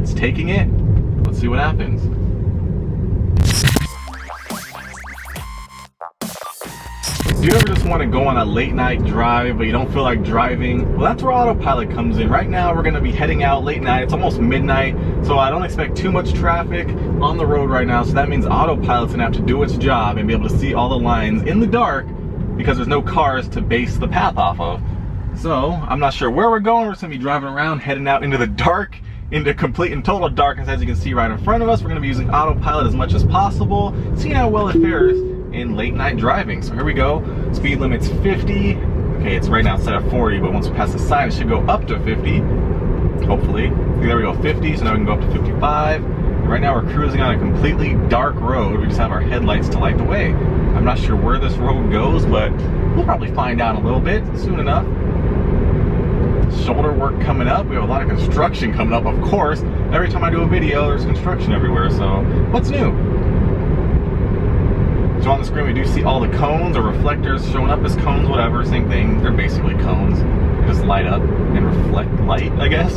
It's taking it. Let's see what happens. Do you ever just want to go on a late night drive, but you don't feel like driving? Well, that's where Autopilot comes in. Right now, we're going to be heading out late night. It's almost midnight, so I don't expect too much traffic on the road right now. So that means Autopilot's going to have to do its job and be able to see all the lines in the dark because there's no cars to base the path off of. So I'm not sure where we're going. We're just going to be driving around, heading out into the dark, into complete and total darkness. As you can see right in front of us, we're going to be using Autopilot as much as possible, seeing how well it fares in late night driving. So here we go. Speed limit's 50. Okay, it's right now set at 40, but once we pass the sign, it should go up to 50. Hopefully. Okay, there we go, 50. So now we can go up to 55. And right now we're cruising on a completely dark road. We just have our headlights to light the way. I'm not sure where this road goes, but we'll probably find out in a little bit soon enough. Shoulder work coming up. We have a lot of construction coming up, of course. Every time I do a video, there's construction everywhere. So what's new? So on the screen we do see all the cones or reflectors showing up as cones, whatever, same thing. They're basically cones. They just light up and reflect light, I guess.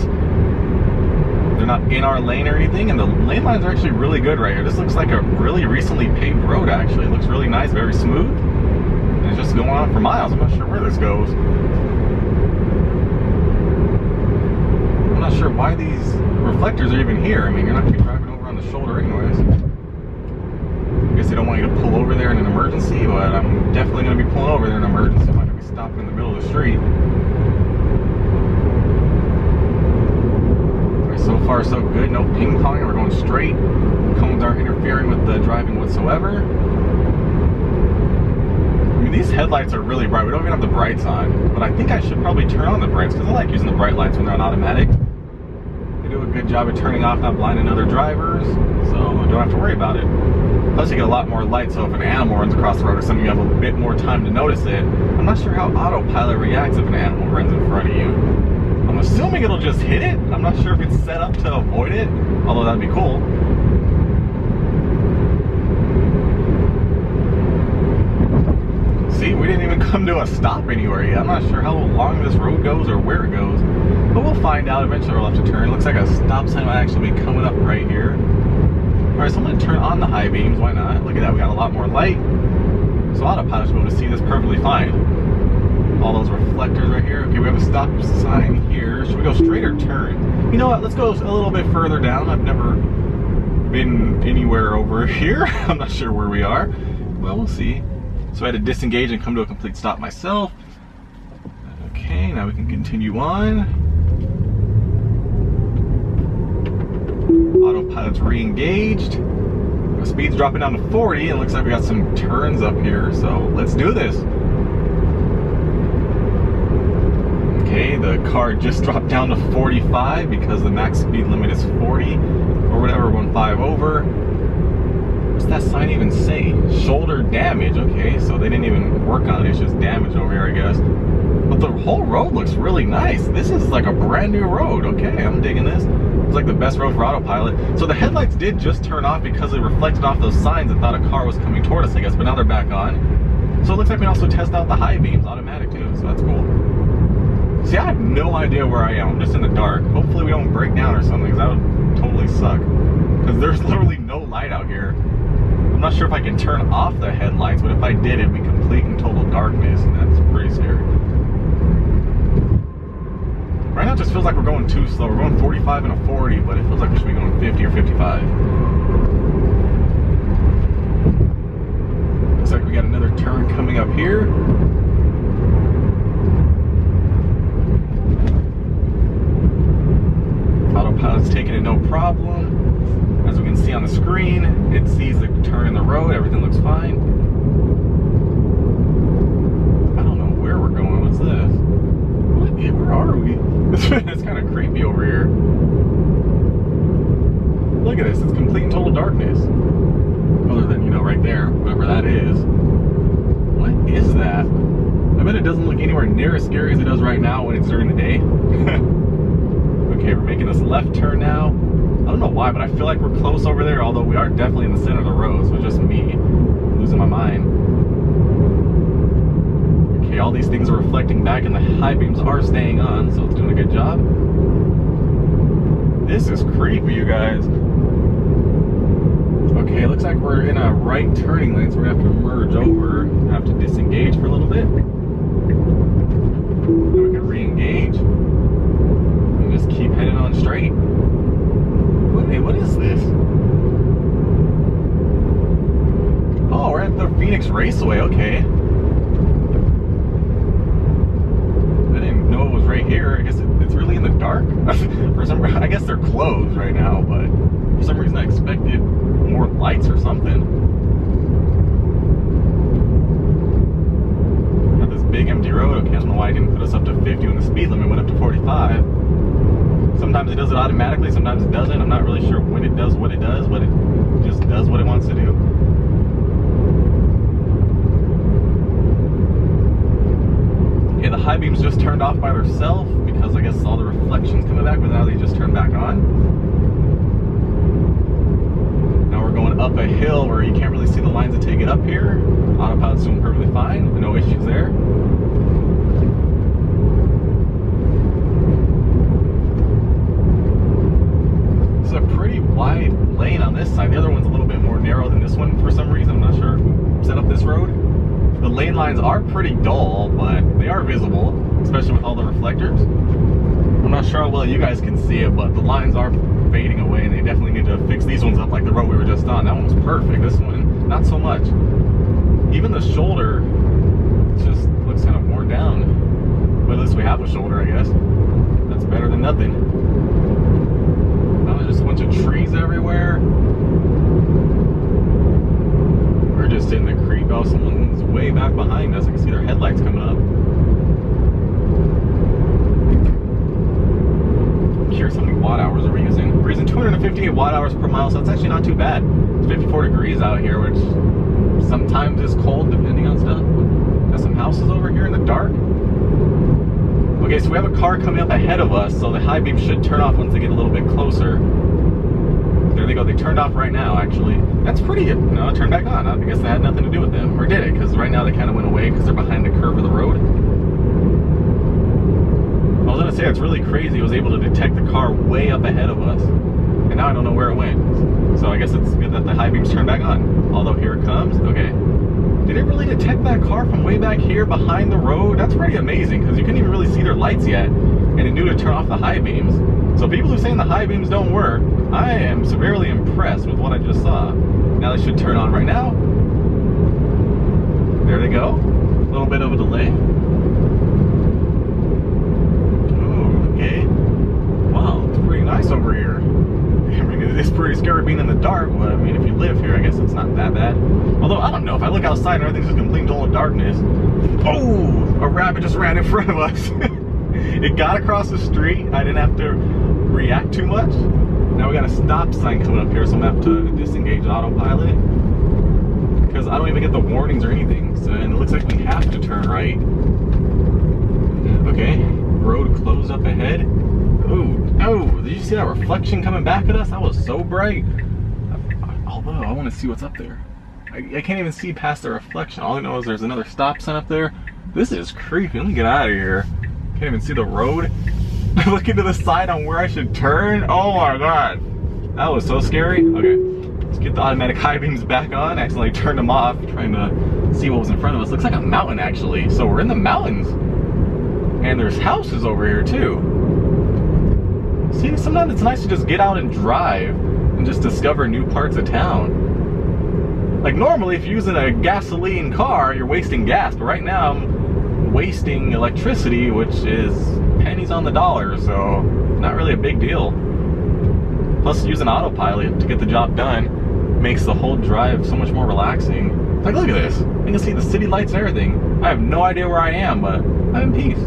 They're not in our lane or anything, and the lane lines are actually really good right here. This looks like a really recently paved road, actually. It looks really nice, very smooth. And it's just going on for miles. I'm not sure where this goes. I'm not sure why these reflectors are even here. I mean, you're not going to be driving over on the shoulder anyways. I guess they don't want you to pull over there in an emergency, but I'm definitely going to be pulling over there in an emergency. I'm not going to be stopping in the middle of the street. Alright, so far so good. No ping-ponging. We're going straight. Cones aren't interfering with the driving whatsoever. I mean, these headlights are really bright. We don't even have the brights on, but I think I should probably turn on the brights because I like using the bright lights when they're on automatic. They do a good job of turning off, not blinding other drivers, so I don't have to worry about it. Plus you get a lot more light, so if an animal runs across the road or something, you have a bit more time to notice it. I'm not sure how Autopilot reacts if an animal runs in front of you. I'm assuming it'll just hit it. I'm not sure if it's set up to avoid it, although that'd be cool. See, we didn't even come to a stop anywhere yet. I'm not sure how long this road goes or where it goes, but we'll find out. Eventually we'll have to turn. It looks like a stop sign might actually be coming up right here. Alright, so I'm going to turn on the high beams, why not? Look at that, we got a lot more light. So Autopilot should be able to see this perfectly fine. All those reflectors right here. Okay, we have a stop sign here. Should we go straight or turn? You know what, let's go a little bit further down. I've never been anywhere over here. I'm not sure where we are. Well, we'll see. So I had to disengage and come to a complete stop myself. Okay, now we can continue on. Autopilot's re-engaged. The speed's dropping down to 40, and it looks like we got some turns up here, so let's do this. Okay, the car just dropped down to 45 because the max speed limit is 40, or whatever, 15 over. What's that sign even say? Shoulder damage. Okay, so they didn't even work on it, it's just damage over here, I guess. But the whole road looks really nice. This is like a brand new road. Okay, I'm digging this. It's like the best road for Autopilot. So the headlights did just turn off because they reflected off those signs and thought a car was coming toward us, I guess, but now they're back on. So it looks like we can also test out the high beams, automatic too, so that's cool. See, I have no idea where I am. I'm just in the dark. Hopefully we don't break down or something, because that would totally suck. Because there's literally no light out here. I'm not sure if I can turn off the headlights, but if I did, it'd be complete and total darkness, and that's pretty scary. Right now it just feels like we're going too slow. We're going 45 and a 40, but it feels like we should be going 50 or 55. Looks like we got another turn coming up here. Autopilot's taking it no problem. As we can see on the screen, it sees the turn in the road, everything looks fine. I don't know where we're going. What's this? Where are we? It's kind of creepy over here. Look at this, it's complete and total darkness. Other than, you know, right there, whatever that is. What is that? I bet it doesn't look anywhere near as scary as it does right now when it's during the day. Okay, we're making this left turn now. I don't know why, but I feel like we're close over there, although we are definitely in the center of the road, so it's just me losing my mind. Okay, all these things are reflecting back and the high beams are staying on, so it's doing a good job. This is creepy, you guys. Okay, looks like we're in a right turning lane, so we're gonna have to merge over. Have to disengage for a little bit. Then we can re-engage. And just keep heading on straight. Wait, what is this? Oh, we're at the Phoenix Raceway, okay. I didn't know it was right here. I guess it's really in the dark. For some reason, I guess they're closed right now, but for some reason I expected more lights or something. Got this big empty road. Okay, I don't know why I didn't put us up to 50 when the speed limit went up to 45. Sometimes it does it automatically, sometimes it doesn't. I'm not really sure when it does what it does, but it just does what it wants to do. Okay, the high beams just turned off by themselves because I guess all the reflections coming back, but now they just turned back on. Now we're going up a hill where you can't really see the lines that take it up here. Autopilot's doing perfectly fine, no issues there. It's a pretty wide lane on this side. The other one's a little bit more narrow than this one for some reason. I'm not sure who set up this road. The lane lines are pretty dull, but they are visible, especially with all the reflectors. I'm not sure how well you guys can see it, but the lines are fading away, and they definitely need to fix these ones up like the road we were just on. That one was perfect. This one, not so much. Even the shoulder just looks kind of worn down. But at least we have a shoulder, I guess. That's better than nothing. Now there's just a bunch of trees everywhere. We're just in the creek. Oh, someone's way back behind us. I can see their headlights coming up. I'm curious how many watt hours are we using? We're using 258 watt hours per mile, so that's actually not too bad. It's 54 degrees out here, which sometimes is cold depending on stuff. Got some houses over here in the dark. Okay, so we have a car coming up ahead of us, so the high beam should turn off once they get a little bit closer. There they go. They turned off right now, actually. That's pretty good. No, it turned back on. I guess that had nothing to do with them. Or did it? Because right now they kind of went away because they're behind the curve of the road. I was going to say, it's really crazy. It was able to detect the car way up ahead of us. And now I don't know where it went. So I guess it's good that the high beams turned back on. Although here it comes. Okay. Did it really detect that car from way back here behind the road? That's pretty amazing because you couldn't even really see their lights yet. And it knew to turn off the high beams. So people who are saying the high beams don't work, I am severely impressed with what I just saw. Now they should turn on right now. There they go. A little bit of a delay. Oh, okay. Wow, it's pretty nice over here. I mean, it's pretty scary being in the dark, but I mean, if you live here, I guess it's not that bad. Although, I don't know, if I look outside and everything's just complete total darkness. Oh, a rabbit just ran in front of us. It got across the street. I didn't have to react too much. Now we got a stop sign coming up here, so I'm gonna have to disengage autopilot because I don't even get the warnings or anything. So, and it looks like we have to turn right. Okay, road closed up ahead. Ooh, oh, did you see that reflection coming back at us? That was so bright. Although I want to see what's up there. I can't even see past the reflection. All I know is there's another stop sign up there. This is creepy. Let me get out of here. Can't even see the road. Looking to the side on where I should turn. Oh my god, that was so scary. Okay, let's get the automatic high beams back on. I accidentally turned them off trying to see what was in front of us. Looks like a mountain actually. So we're in the mountains, and there's houses over here too. See, sometimes it's nice to just get out and drive and just discover new parts of town. Like normally, if you're using a gasoline car, you're wasting gas, but right now I'm wasting electricity, which is pennies on the dollar, so not really a big deal. Plus, using autopilot to get the job done makes the whole drive so much more relaxing. Like, look at this. You can see the city lights and everything. I have no idea where I am, but I'm in peace.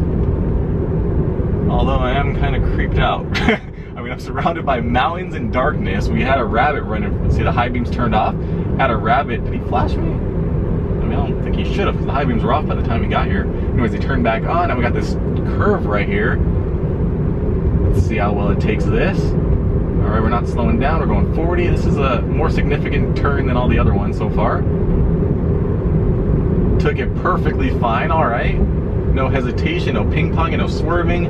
Although I am kind of creeped out. I mean, I'm surrounded by mountains and darkness. We had a rabbit running. See, the high beams turned off. Had a rabbit. Did he flash me? I mean, I don't think he should have, because the high beams were off by the time we got here. Anyways, he turned back on. Now we got this curve right here. Let's see how well it takes this. All right, we're not slowing down. We're going 40. This is a more significant turn than all the other ones so far. Took it perfectly fine. All right. No hesitation, no ping-pong, and no swerving.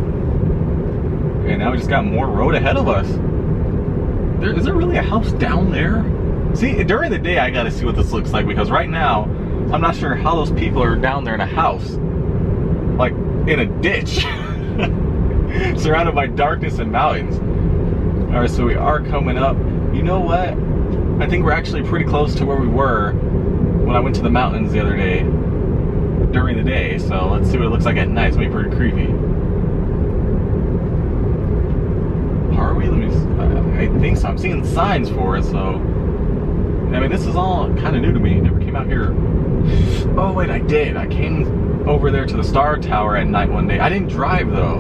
And now we just got more road ahead of us. is there really a house down there? See, during the day I gotta see what this looks like, because right now I'm not sure how those people are down there in a house, like in a ditch, surrounded by darkness and mountains. All right, so we are coming up. You know what? I think we're actually pretty close to where we were when I went to the mountains the other day during the day. So let's see what it looks like at night. It's gonna be pretty creepy. Are we? Let me. I think so. I'm seeing signs for it. So I mean, this is all kind of new to me. Never came out here. Oh wait, I did. I came over there to the Star Tower at night one day. I didn't drive though,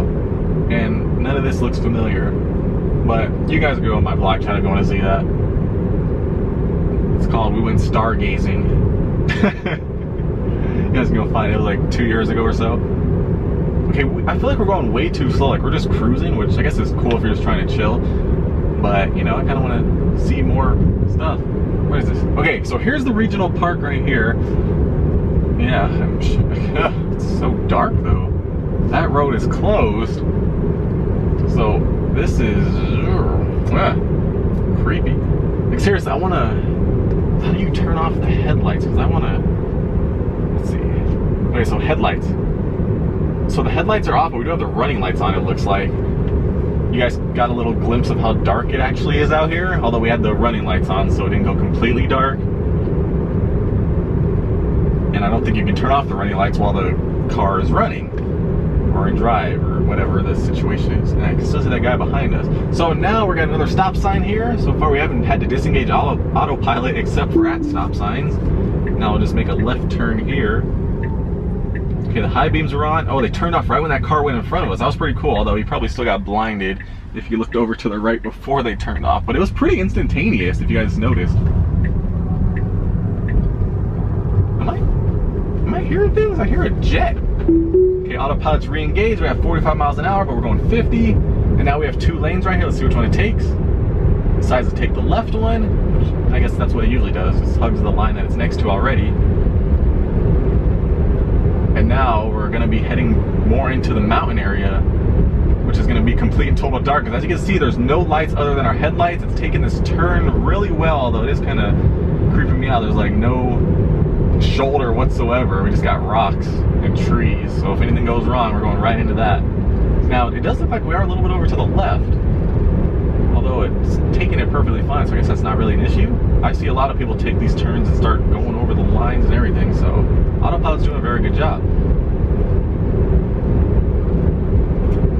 and none of this looks familiar. But you guys go on my vlog channel if you want to see that. It's called We Went Stargazing. You guys can go find it. It was like 2 years ago or so. Okay, I feel like we're going way too slow. Like we're just cruising, which I guess is cool if you're just trying to chill. But you know, I kind of want to see more stuff. What is this? Okay, so here's the regional park right here. Yeah, it's so dark though. That road is closed. So this is creepy. Like seriously, I want to. How do you turn off the headlights? Because I want to. Let's see. Okay, so headlights. So the headlights are off, but we do have the running lights on. It looks like. You guys got a little glimpse of how dark it actually is out here. Although we had the running lights on, so it didn't go completely dark. And I don't think you can turn off the running lights while the car is running, or in drive, or whatever the situation is. And I can still see that guy behind us. So now we're got another stop sign here. So far we haven't had to disengage autopilot except for at stop signs. Now we'll just make a left turn here. Okay, the high beams are on. Oh, they turned off right when that car went in front of us. That was pretty cool, although he probably still got blinded if you looked over to the right before they turned off. But it was pretty instantaneous, if you guys noticed. Am I hearing things? I hear a jet. Okay, autopilot's re-engaged. We're at 45 miles an hour, but we're going 50. And now we have 2 lanes right here. Let's see which one it takes. It decides to take the left one, which I guess that's what it usually does. Just hugs the line that it's next to already. And now we're going to be heading more into the mountain area, which is going to be complete and total dark. Because as you can see, there's no lights other than our headlights. It's taking this turn really well, although it is kind of creeping me out. There's like no shoulder whatsoever. We just got rocks and trees. So if anything goes wrong, we're going right into that. Now, it does look like we are a little bit over to the left, although it's taking it perfectly fine, so I guess that's not really an issue. I see a lot of people take these turns and start going over the lines and everything, so autopilot's doing a very good job.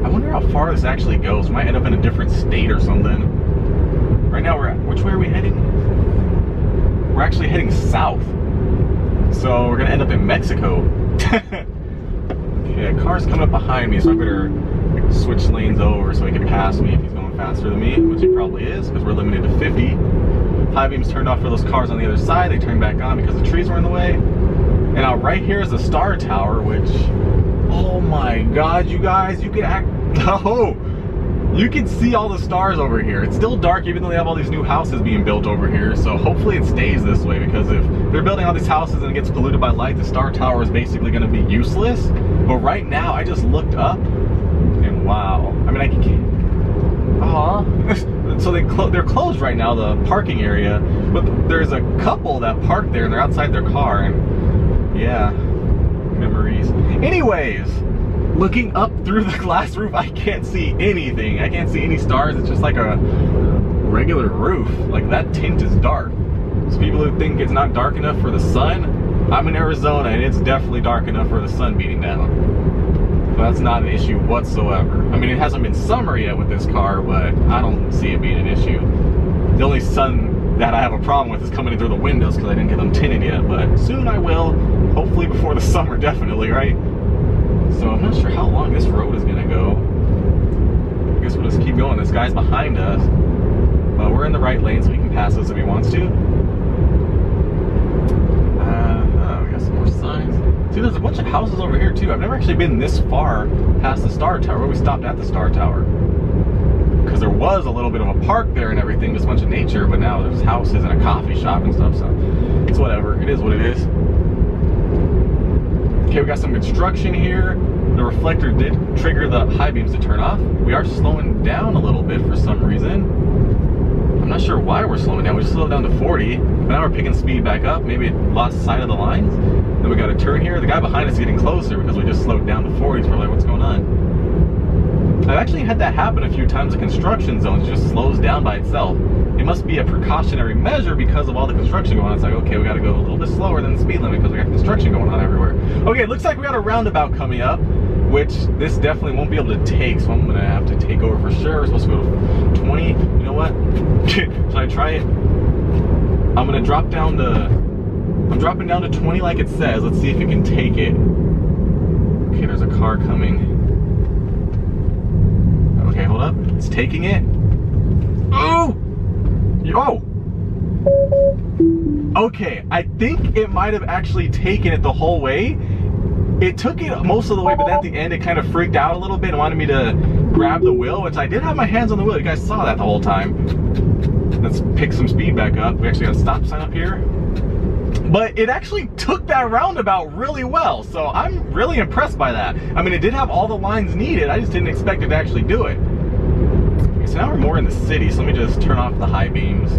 I wonder how far this actually goes. We might end up in a different state or something. Right now which way are we heading? We're actually heading south. So we're gonna end up in Mexico. Okay, a car's coming up behind me, so I better switch lanes over so he can pass me if he's going faster than me, which he probably is, because we're limited to 50. High beams turned off for those cars on the other side. They turned back on because the trees were in the way. And now right here is the Star Tower, which, oh my God, you guys, you can see all the stars over here. It's still dark, even though they have all these new houses being built over here. So hopefully it stays this way, because if they're building all these houses and it gets polluted by light, the Star Tower is basically going to be useless. But right now, I just looked up, and wow. I mean, I can't. So they're closed right now, the parking area. But there's a couple that park there, and they're outside their car, and yeah, memories. Anyways. Looking up through the glass roof, I can't see anything. I can't see any stars. It's just like a regular roof. Like, that tint is dark. So people who think it's not dark enough for the sun, I'm in Arizona and it's definitely dark enough for the sun beating down. So that's not an issue whatsoever. I mean, it hasn't been summer yet with this car, but I don't see it being an issue. The only sun that I have a problem with is coming in through the windows because I didn't get them tinted yet, but soon I will. Hopefully before the summer, definitely, right? So I'm not sure how long this road is gonna go. I guess we'll just keep going. This guy's behind us, but we're in the right lane, so he can pass us if he wants to. We got some more signs. See, there's a bunch of houses over here too. I've never actually been this far past the Star Tower, where we stopped at the Star Tower. Because there was a little bit of a park there and everything, just a bunch of nature, but now there's houses and a coffee shop and stuff, so it's whatever. It is what it is. Okay, we got some construction here. The reflector did trigger the high beams to turn off. We are slowing down a little bit for some reason. I'm not sure why we're slowing down. We just slowed down to 40, but now we're picking speed back up. Maybe it lost sight of the lines. Then we got a turn here. The guy behind us is getting closer because we just slowed down to 40. So we're like, what's going on? I've actually had that happen a few times in construction zones. It just slows down by itself. It must be a precautionary measure because of all the construction going on. It's like, okay, we got to go a little bit slower than the speed limit because we got construction going on everywhere. Okay, it looks like we got a roundabout coming up, which this definitely won't be able to take, so I'm going to have to take over for sure. We're supposed to go to 20. You know what? Should I try it? I'm going to drop down to... I'm dropping down to 20 like it says. Let's see if it can take it. Okay, there's a car coming. Okay, hold up. It's taking it. Oh! Oh! Okay, I think it might have actually taken it the whole way. It took it most of the way, but at the end it kind of freaked out a little bit and wanted me to grab the wheel, which I did have my hands on the wheel. You guys saw that the whole time. Let's pick some speed back up. We actually got a stop sign up here. But it actually took that roundabout really well, so I'm really impressed by that. I mean, it did have all the lines needed. I just didn't expect it to actually do it. Okay, so now we're more in the city, so let me just turn off the high beams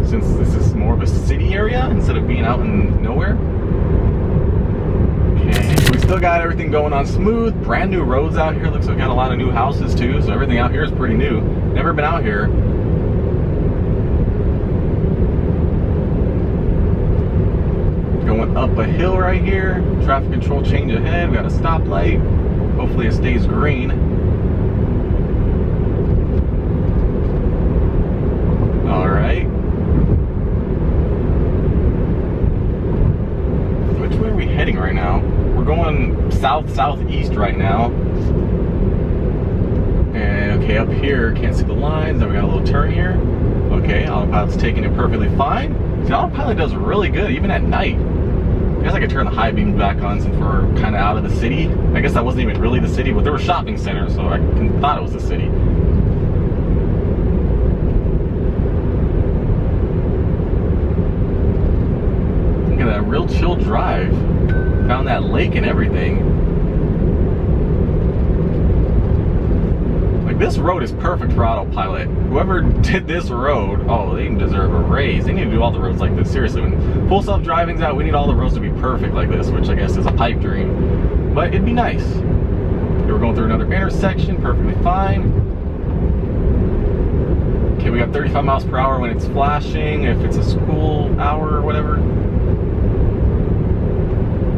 since this is more of a city area instead of being out in nowhere. Okay, we still got everything going on smooth. Brand new roads out here. Looks like we got a lot of new houses too, so everything out here is pretty new. Never been out here. Going up a hill right here. Traffic control change ahead. We got a stoplight. Hopefully it stays green. All right. Which way are we heading right now? We're going south-southeast right now. And okay, up here, can't see the lines. Then we got a little turn here. Okay, Autopilot's taking it perfectly fine. See, Autopilot does really good, even at night. I guess I could turn the high beams back on since we're kind of out of the city. I guess that wasn't even really the city, but there were shopping centers, so I thought it was the city. Look at that, real chill drive. Found that lake and everything. Like, this road is perfect for Autopilot. Whoever did this road, oh, they deserve a raise. They need to do all the roads like this. Seriously, when full self-driving's out, we need all the roads to be perfect like this, which I guess is a pipe dream. But it'd be nice. Okay, we're going through another intersection, perfectly fine. Okay, we got 35 miles per hour when it's flashing, if it's a school hour or whatever.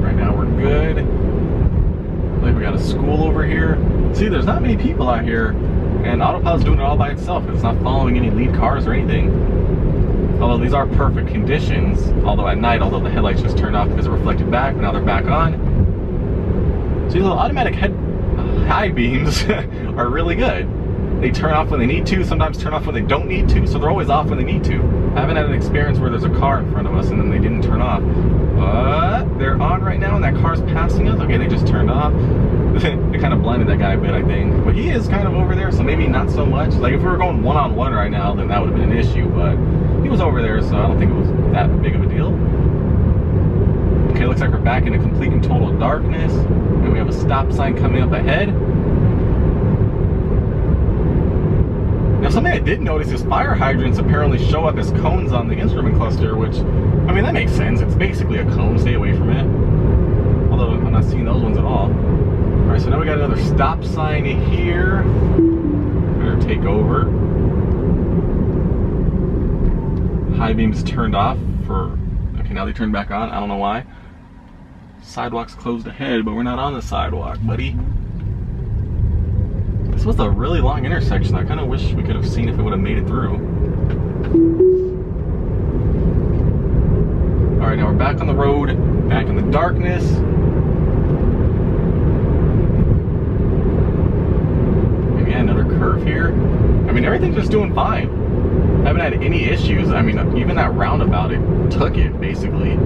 Right now we're good. Like we got a school over here. See, there's not many people out here, and Autopilot's doing it all by itself. It's not following any lead cars or anything. Although these are perfect conditions, although at night, although the headlights just turned off because they're reflected back, but now they're back on. So these little automatic high beams are really good. They turn off when they need to, sometimes turn off when they don't need to, so they're always off when they need to. I haven't had an experience where there's a car in front of us and then they didn't turn off. But they're on right now and that car's passing us. Okay, they just turned off. They kind of blinded that guy a bit, I think. But he is kind of over there, so maybe not so much. Like if we were going one-on-one right now, then that would have been an issue, but he was over there, so I don't think it was that big of a deal. Okay, looks like we're back into complete and total darkness. And we have a stop sign coming up ahead. Now, something I did notice is fire hydrants apparently show up as cones on the instrument cluster, which, I mean, that makes sense. It's basically a cone. Stay away from it. Although, I'm not seeing those ones at all. Alright, so now we got another stop sign here. Better take over. High beams turned off for... Okay, now they turned back on. I don't know why. Sidewalk's closed ahead, but we're not on the sidewalk, buddy. This was a really long intersection. I kind of wish we could have seen if it would have made it through. Alright, now we're back on the road, back in the darkness. Again, another curve here. I mean, everything's just doing fine. I haven't had any issues. I mean, even that roundabout, it took it, basically.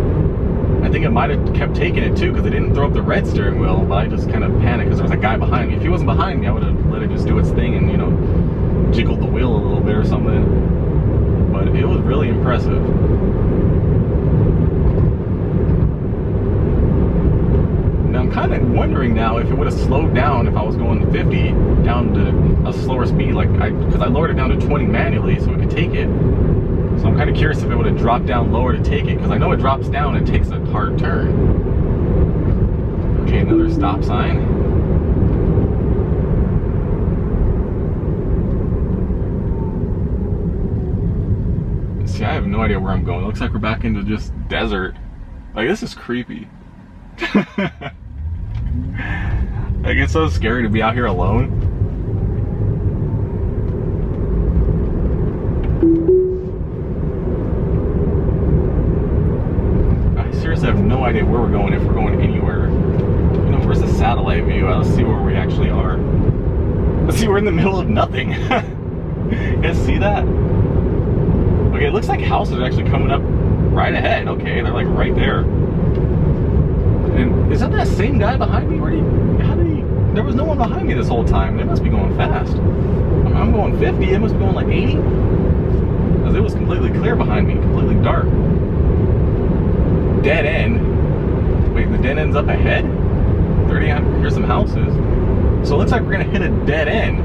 I think it might have kept taking it too because it didn't throw up the red steering wheel, but I just kind of panicked because there was a guy behind me. If he wasn't behind me, I would have let it just do its thing and, you know, jiggled the wheel a little bit or something. But it was really impressive. Now I'm kind of wondering now if it would have slowed down if I was going 50 down to a slower speed, like because I lowered it down to 20 manually so it could take it. kind of curious if it would have dropped down lower to take it, because I know it drops down and takes a hard turn. Okay, another stop sign. See, I have no idea where I'm going. It looks like we're back into just desert. Like, this is creepy. Like, it's so scary to be out here alone. I seriously have no idea where we're going, if we're going anywhere. You know, where's the satellite view? Let's see where we actually are. Let's see, we're in the middle of nothing. You guys see that? Okay, it looks like houses are actually coming up right ahead. Okay, they're like right there. And is that same guy behind me? There was no one behind me this whole time. They must be going fast. I'm going 50, it must be going like 80. Because it was completely clear behind me, completely dark. Dead end. Wait, the dead end's up ahead? 30, here's some houses. So it looks like we're gonna hit a dead end.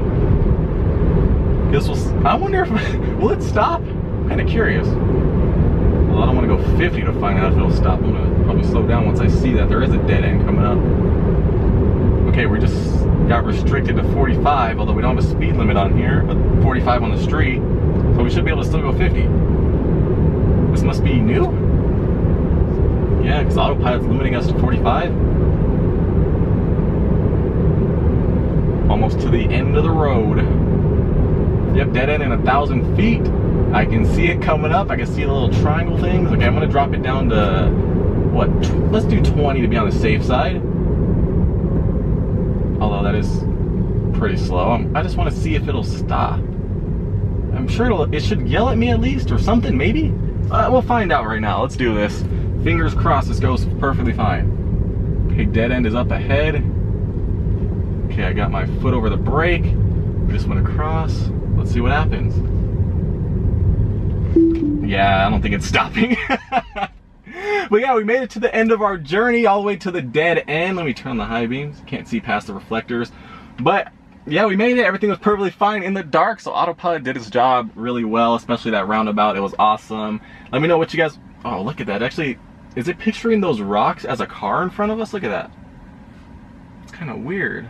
I wonder if, will it stop? I'm kind of curious. Well, I don't want to go 50 to find out if it'll stop. I'm gonna probably slow down once I see that there is a dead end coming up. Okay, we just got restricted to 45, although we don't have a speed limit on here, but 45 on the street, so we should be able to still go 50. This must be new? Yeah, because Autopilot's limiting us to 45. Almost to the end of the road. Yep, dead end in 1,000 feet. I can see it coming up. I can see the little triangle things. Okay, I'm gonna drop it down to, what, let's do 20 to be on the safe side. Although that is pretty slow. I just want to see if it'll stop. I'm sure it should yell at me at least, or something, maybe? We'll find out right now. Let's do this. Fingers crossed this goes perfectly fine. Okay, dead end is up ahead. Okay, I got my foot over the brake. We just went across. Let's see what happens. Yeah, I don't think it's stopping. But yeah, we made it to the end of our journey, all the way to the dead end. Let me turn on the high beams. Can't see past the reflectors. But yeah, we made it. Everything was perfectly fine in the dark. So Autopilot did its job really well, especially that roundabout. It was awesome. Let me know what you guys... Oh, look at that. Actually, is it picturing those rocks as a car in front of us? Look at that. It's kind of weird.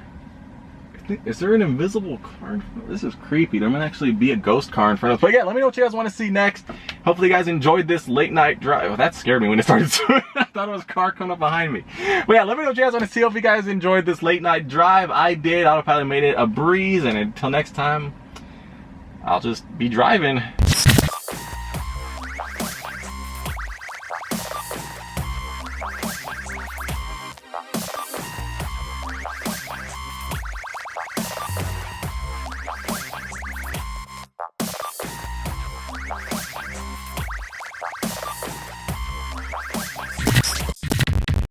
Is there an invisible car in front of us? This is creepy. There might actually be a ghost car in front of us. But yeah, let me know what you guys want to see next. Hopefully you guys enjoyed this late night drive. Oh, that scared me when it started swimming. I thought it was a car coming up behind me. But yeah, let me know what you guys want to see. Hope you guys enjoyed this late night drive. I did. Autopilot made it a breeze. And until next time, I'll just be driving.